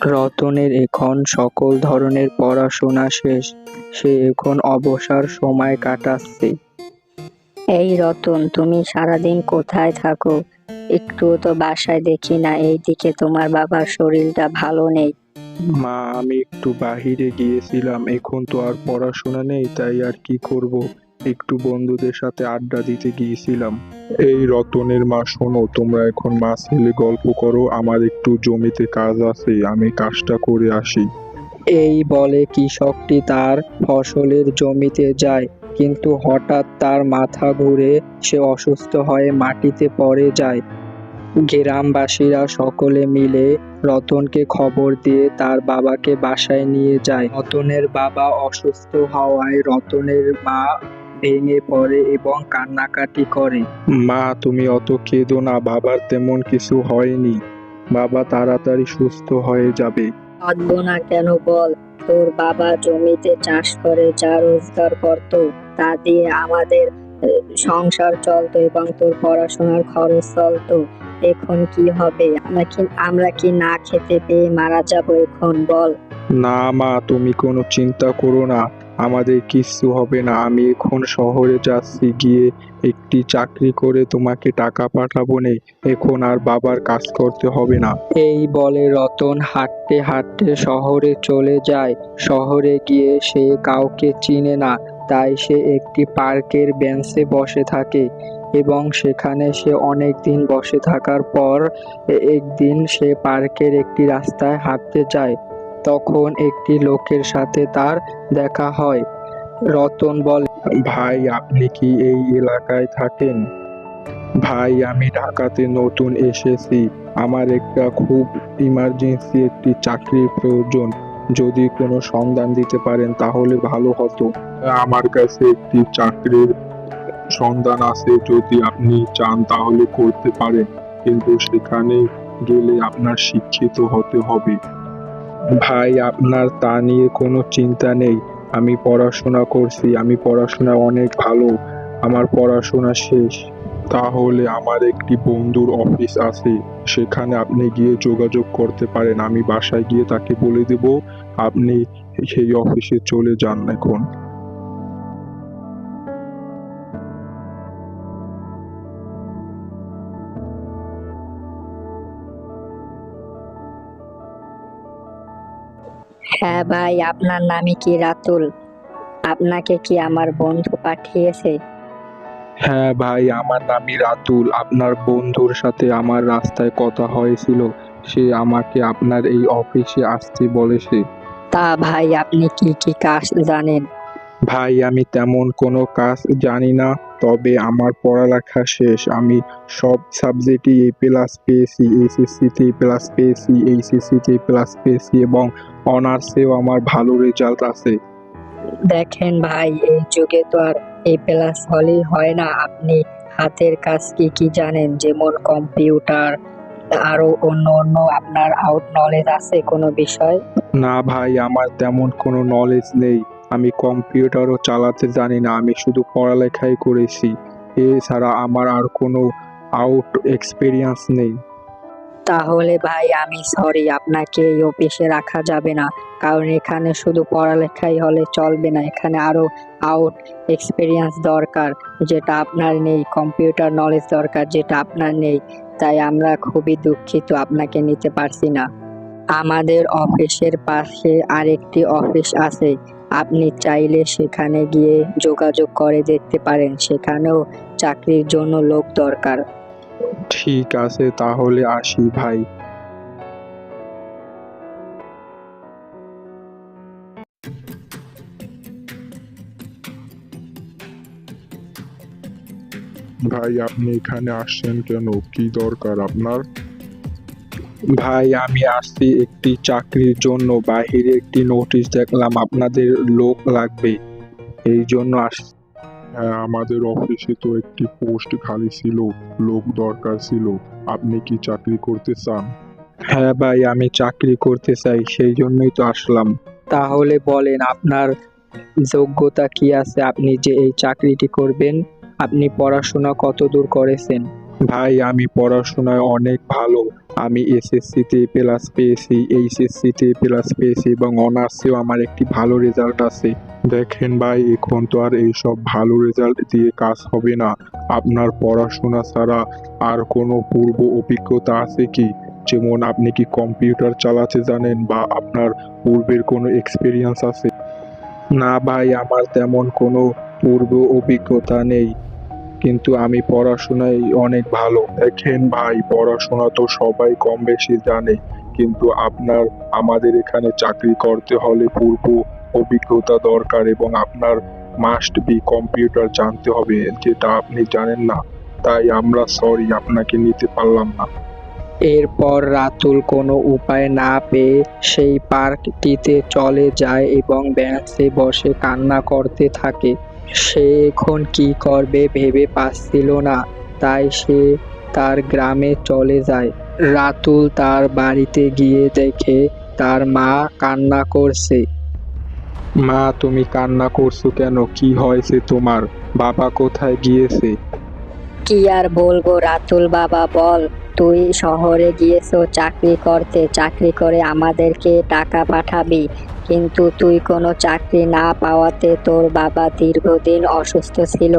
রতনের এখন সকল ধরনের পড়াশোনা শেষ, সে এখন অবসর সময় কাটাচ্ছে। এই রতন, তুমি সারাদিন কোথায় থাকো? একটুও তো বাসায় দেখি না। এইদিকে তোমার বাবার শরীরটা ভালো নেই। মা, আমি একটু বাহিরে গিয়েছিলাম, এখন তো আর পড়াশোনা নেই, তাই আর কি করব, একটু বন্ধুদের সাথে আড্ডা দিতে গিয়েছিলাম। এই রতনের মা, শোনো, তোমরা এখন মা ছেলে গল্প করো, আমার একটু জমিতে কাজ আছে, আমি কাজটা করে আসি। এই বলে কৃষকটি তার ফসলের জমিতে যায়, কিন্তু হঠাৎ তার মাথা ঘুরে সে অসুস্থ হয়ে মাটিতে পড়ে যায়। গ্রামবাসীরা সকলে মিলে রতনকে খবর দিয়ে তার বাবাকে বাসায় নিয়ে যায়। রতনের বাবা অসুস্থ হওয়ায় রতনের মা ভেঙে পড়ে এবং কান্নাকাটি করে। মা, তুমি অত কেঁদো না, বাবার তেমন কিছু হয়নি, বাবা তাড়াতাড়ি সুস্থ হয়ে যাবে। কাঁদবো না কেন বল? তোর বাবা জমিতে চাষ করে যা রোজগার করতো তা দিয়ে আমাদের সংসার চলতো এবং তোর পড়াশোনার খরচ চলতো। এখন কি হবে? আমরা কি না খেতে পেয়ে মারা যাবো এখন, বল? না মা, তুমি কোনো চিন্তা করো না, আমাদের কিচ্ছু হবে না, আমি এখন শহরে যাচ্ছি, গিয়ে একটি চাকরি করে তোমাকে টাকা পাঠাবো নে, এখন আর বাবার কাজ করতে হবে না। এই বলে রতন হাঁটতে হাঁটতে শহরে চলে যায়। শহরে গিয়ে সে কাউকে চিনে না, তাই সে একটি পার্কের বেঞ্চে বসে থাকে এবং সেখানে সে অনেক দিন বসে থাকার পর একদিন সে পার্কের একটি রাস্তায় হাঁটতে যায়। তখন একটি লোকের সাথে তার দেখা হয়। রতন বলে, ভাই, আপনি কি এই এলাকায় থাকেন? ভাই, আমি ঢাকাতে নতুন এসেছি, আমার একটা খুব ইমার্জেন্সি একটি চাকরির প্রয়োজন, যদি কোনো সন্ধান দিতে পারেন তাহলে ভালো হতো। আমার কাছে একটি চাকরির সন্ধান আছে, যদি আপনি চান তাহলে করতে পারেন, কিন্তু সেখানে গেলে আপনার শিক্ষিত হতে হবে। ভাই, আপনার তা নিয়ে কোনো চিন্তা নেই, আমি পড়াশোনা করছি, আমি পড়াশোনা অনেক ভালো, আমার পড়াশোনা শেষ। তাহলে আমার একটি বন্ধুর অফিস আছে, সেখানে আপনি গিয়ে যোগাযোগ করতে পারেন, আমি বাসায় গিয়ে তাকে বলে দেব, আপনি সেই অফিসে চলে যান এখন। হ্যাঁ ভাই, আপনার নামে কি রাতুল? আপনাকে কি আমার বন্ধু পাঠিয়েছে? হ্যাঁ ভাই, আমার নামই রাতুল, আপনার বন্ধুর সাথে আমার রাস্তায় কথা হয়েছিল, সে আমাকে আপনার এই অফিসে আসতে বলেছে। তা ভাই, আপনি কি কি কাজ জানেন? ভাই, আমি তেমন কোনো কাজ জানি না, তবে আমার পড়ালেখা শেষ, আমি সব সাবজেক্টই A+ পেয়েছি, এসএসসিতে A+ পেয়েছি, এইচএসসিতে A+ পেয়েছি এবং অনার্সেও আমার ভালো রেজাল্ট আছে। দেখেন ভাই, এই যুগে তো আর A+ হলেই হয় না। আপনি হাতের কাজ কি কি জানেন, যেমন কম্পিউটার, আরো অন্য অন্য আপনার আউট নলেজ আছে কোনো বিষয়? না ভাই, আমার তেমন কোনো নলেজ নেই, আমি কম্পিউটারও চালাতে জানি না, আমি শুধু পড়ালেখাই করেছি, এছাড়া আমার আর কোনো আউট এক্সপিরিয়েন্স নেই। তাহলে ভাই আমি সরি, আপনাকে এই অফিসে রাখা যাবে না, কারণ এখানে শুধু পড়ালেখাই হলে চলবে না, এখানে আরো আউট এক্সপিরিয়েন্স দরকার, যেটা আপনার নেই, কম্পিউটার নলেজ দরকার, যেটা আপনার নেই। তাই আমরা খুবই দুঃখিত, আপনাকে নিতে পারছি না। আমাদের অফিসের পাশে আরেকটি অফিস আছে, আপনি চাইলে সেখানে গিয়ে যোগাযোগ করে দেখতে পারেন, সেখানেও চাকরির জন্য লোক দরকার। ঠিক আছে, তাহলে আসি ভাই। ভাই, আপনি এখানে আসছেন কেন, কি দরকার আপনার? ভাই, আমি আসছি একটি চাকরির জন্য, বাহিরে একটি নোটিশ দেখলাম আপনাদের লোক লাগবে, এই জন্য আসছি। হ্যাঁ, আমাদের অফিসে তো একটি পোস্ট খালি ছিল, লোক দরকার ছিল, আপনি কি চাকরি করতে চান? হ্যাঁ ভাই, আমি চাকরি করতে চাই, সেই জন্যই তো আসলাম। তাহলে বলেন আপনার যোগ্যতা কি আছে, আপনি যে এই চাকরিটি করবেন, আপনি পড়াশোনা কতদূর করেছেন? ভাই আমি পড়াশোনায় অনেক ভালো। আমি এসএসসিতে প্লাস পেয়েছি, এইচএসসিতে প্লাস পেয়েছি এবং অনার্সেও আমার একটি ভালো রেজাল্ট আছে। দেখেন ভাই, এখন তো আর এইসব ভালো রেজাল্ট দিয়ে কাজ হবে না। আপনার পড়াশোনা ছাড়া আর কোনো পূর্ব অভিজ্ঞতা আছে কি? যেমন আপনি কি কম্পিউটার চালাতে জানেন বা আপনার পূর্বের কোনো এক্সপিরিয়েন্স আছে? না ভাই, আমার তেমন কোনো পূর্ব অভিজ্ঞতা নেই, কিন্তু আমি পড়াশোনায় অনেক ভালো। দেখেন ভাই, পড়াশোনা তো সবাই কম বেশি জানে, কিন্তু আমাদের এখানে চাকরি করতে হলে পূর্ব অভিজ্ঞতা দরকার এবং আপনার মাস্ট বি কম্পিউটার জানতে হবে, যেটা আপনি জানেন না। তাই আমরা সরি, আপনাকে নিতে পারলাম না। এরপর রাতুল কোনো উপায় না পেয়ে সেই পার্কটিতে চলে যায় এবং বেঞ্চে বসে কান্না করতে থাকে। সে এখন কি করবে ভেবে পাচ্ছিল না, তাই সে তার গ্রামে চলে যায়। রাতুল তার বাড়িতে গিয়ে দেখে তার মা কান্না করছে। মা, তুমি কান্না করছো কেন? কি হয়েছে তোমার? বাবা কোথায় গিয়েছে? কি আর বলবো রাতুল বাবা, বল। তুই শহরে গিয়েছো চাকরি করতে, চাকরি করে আমাদেরকে টাকা পাঠাবি, কিন্তু তুই কোনো চাকরি না পাওয়াতে তোর বাবা দীর্ঘদিন অসুস্থ ছিল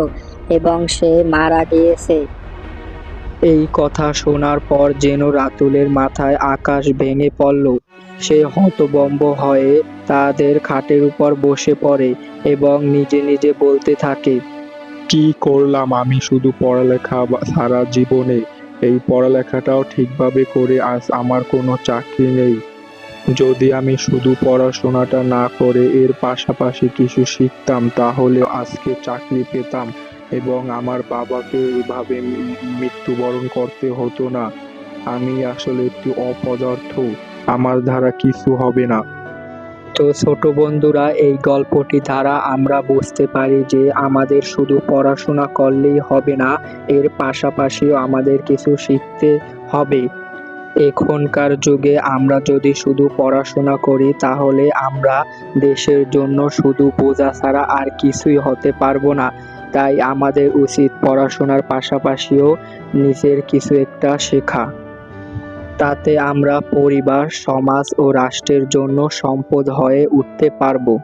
এবং সে মারা গিয়েছে। এই কথা শোনার পর যেন রাতুলের মাথায় আকাশ ভেঙে পড়ল। সে হতভম্ব হয়ে তাদের খাটের উপর বসে পড়ে এবং নিজে নিজে বলতে থাকে, কি করলাম আমি শুধু পড়ালেখা সারা জীবনে? এই পড়ালেখাটাও ঠিকভাবে করে আজ আমার কোনো চাকরি নেই। যদি আমি শুধু পড়াশোনাটা না করে এর পাশাপাশি কিছু শিখতাম, তাহলে আজকে চাকরি পেতাম এবং আমার বাবাকে এভাবে মৃত্যুবরণ করতে হতো না। আমি আসলে একটি অপদার্থ, আমার দ্বারা কিছু হবে না। তো ছোট বন্ধুরা, এই গল্পটি দ্বারা আমরা বুঝতে পারি যে আমাদের শুধু পড়াশোনা করলেই হবে না, এর পাশাপাশিও আমাদের কিছু শিখতে হবে। এখনকার যুগে আমরা যদি শুধু পড়াশোনা করি তাহলে আমরা দেশের জন্য শুধু বোঝা ছাড়া আর কিছুই হতে পারবো না। তাই আমাদের উচিত পড়াশোনার পাশাপাশিও নিজের কিছু একটা শেখা। তাতে আমরা পরিবার, সমাজ ও রাষ্ট্রের জন্য সম্পদ হয়ে উঠতে পারবো।